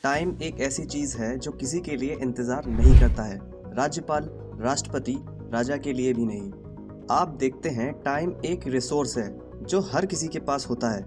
Time एक ऐसी चीज है जो किसी के लिए इंतजार नहीं करता है। राज्यपाल, राष्ट्रपति, राजा के लिए भी नहीं। आप देखते हैं, टाइम एक रिसोर्स है जो हर किसी के पास होता है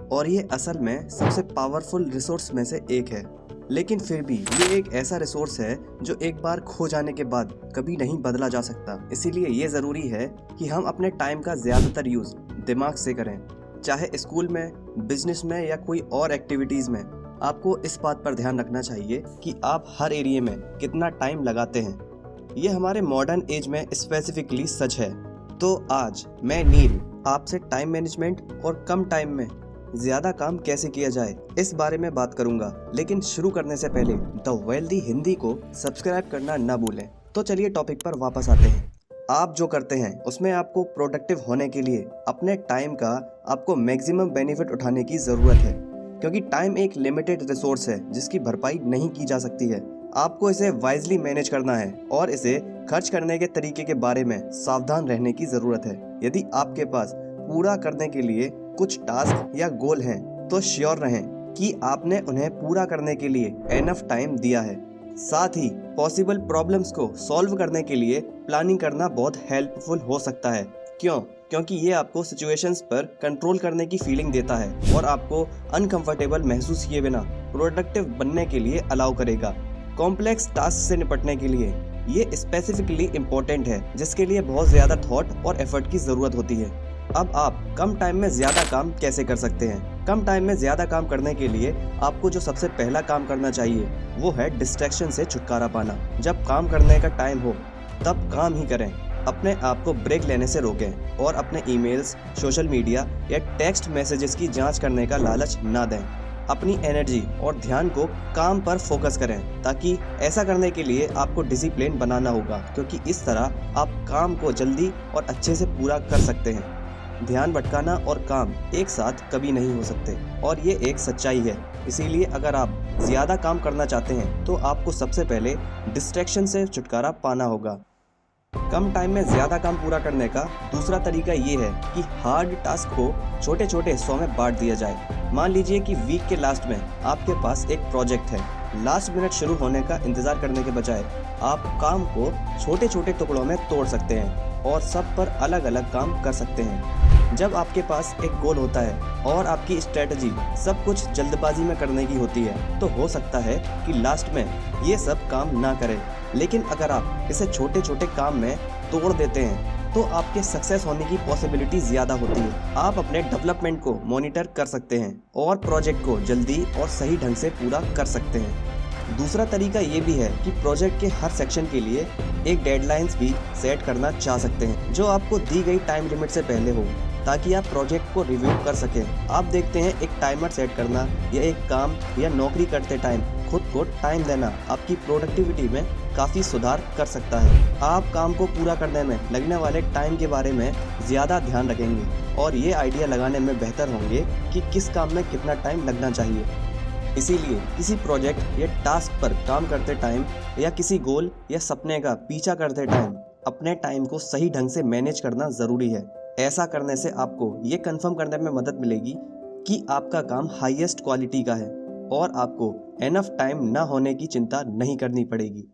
और ये असल में सबसे पावरफुल रिसोर्स में से एक है। लेकिन फिर भी ये एक ऐसा रिसोर्स है जो एक बार खो जाने के बाद कभी नहीं बदला जा सकता। इसीलिए ये ज़रूरी है कि हम अपने टाइम का ज़्यादातर यूज़ दिमाग से करें। चाहे स्कूल में, बिजनेस में या कोई और एक्टिविटीज़ में, आपको इस बात पर ध्यान रखना चाहिए कि आप हर एरिया में कितना टाइम लगाते हैं। ये हमारे मॉडर्न एज में स्पेसिफिकली सच है। तो आज मैं नील आपसे टाइम मैनेजमेंट और कम टाइम में ज़्यादा काम कैसे किया जाए इस बारे में बात करूंगा। लेकिन शुरू करने से पहले द वेल्दी हिंदी को सब्सक्राइब करना ना भूलें। तो चलिए टॉपिक पर वापस आते हैं। आप जो करते हैं उसमें आपको प्रोडक्टिव होने के लिए अपने टाइम का आपको मैक्सिमम बेनिफिट उठाने की ज़रूरत है, क्योंकि टाइम एक लिमिटेड रिसोर्स है जिसकी भरपाई नहीं की जा सकती है। आपको इसे वाइजली मैनेज करना है और इसे खर्च करने के तरीके के बारे में सावधान रहने की ज़रूरत है। यदि आपके पास पूरा करने के लिए कुछ टास्क या गोल हैं, तो श्योर रहें कि आपने उन्हें पूरा करने के लिए एनफ टाइम दिया है। साथ ही पॉसिबल प्रॉब्लम्स को सॉल्व करने के लिए प्लानिंग करना बहुत हेल्पफुल हो सकता है। क्यों? क्योंकि ये आपको सिचुएशंस पर कंट्रोल करने की फीलिंग देता है और आपको अनकंफर्टेबल महसूस किए बिना प्रोडक्टिव बनने के लिए अलाउ करेगा। कॉम्प्लेक्स टास्क से निपटने के लिए ये स्पेसिफिकली इम्पोर्टेंट है, जिसके लिए बहुत ज़्यादा थॉट और एफर्ट की ज़रूरत होती है। अब आप कम टाइम में ज़्यादा काम कैसे कर सकते हैं? कम टाइम में ज़्यादा काम करने के लिए आपको जो सबसे पहला काम करना चाहिए वो है डिस्ट्रैक्शन से छुटकारा पाना। जब काम करने का टाइम हो तब काम ही करें। अपने आप को ब्रेक लेने से रोकें और अपने ईमेल्स, सोशल मीडिया या टेक्स्ट मैसेजेस की जांच करने का लालच ना दें। अपनी एनर्जी और ध्यान को काम पर फोकस करें, ताकि ऐसा करने के लिए आपको डिसिप्लिन बनाना होगा, क्योंकि इस तरह आप काम को जल्दी और अच्छे से पूरा कर सकते हैं। ध्यान भटकाना और काम एक साथ कभी नहीं हो सकते और ये एक सच्चाई है। इसीलिए अगर आप ज़्यादा काम करना चाहते हैं तो आपको सबसे पहले डिस्ट्रैक्शन से छुटकारा पाना होगा। कम टाइम में ज़्यादा काम पूरा करने का दूसरा तरीका ये है कि हार्ड टास्क को छोटे छोटे हिस्सों में बांट दिया जाए। मान लीजिए कि वीक के लास्ट में आपके पास एक प्रोजेक्ट है। लास्ट मिनट शुरू होने का इंतज़ार करने के बजाय आप काम को छोटे छोटे टुकड़ों में तोड़ सकते हैं और सब पर अलग अलग काम कर सकते हैं। जब आपके पास एक गोल होता है और आपकी स्ट्रेटजी सब कुछ जल्दबाजी में करने की होती है, तो हो सकता है कि लास्ट में ये सब काम ना करें। लेकिन अगर आप इसे छोटे छोटे काम में तोड़ देते हैं तो आपके सक्सेस होने की पॉसिबिलिटी ज़्यादा होती है। आप अपने डेवलपमेंट को मॉनिटर कर सकते हैं और प्रोजेक्ट को जल्दी और सही ढंग से पूरा कर सकते हैं। दूसरा तरीका ये भी है कि प्रोजेक्ट के हर सेक्शन के लिए एक डेडलाइंस भी सेट करना चाह सकते हैं, जो आपको दी गई टाइम लिमिट से पहले हो, ताकि आप प्रोजेक्ट को रिव्यू कर सकें। आप देखते हैं, एक टाइमर सेट करना या एक काम या नौकरी करते टाइम खुद को टाइम देना आपकी प्रोडक्टिविटी में काफ़ी सुधार कर सकता है। आप काम को पूरा करने में लगने वाले टाइम के बारे में ज़्यादा ध्यान रखेंगे और ये आइडिया लगाने में बेहतर होंगे कि किस काम में कितना टाइम लगना चाहिए। इसीलिए किसी प्रोजेक्ट या टास्क पर काम करते टाइम या किसी गोल या सपने का पीछा करते टाइम अपने टाइम को सही ढंग से मैनेज करना ज़रूरी है। ऐसा करने से आपको ये कंफर्म करने में मदद मिलेगी कि आपका काम हाईएस्ट क्वालिटी का है और आपको एनफ टाइम ना होने की चिंता नहीं करनी पड़ेगी।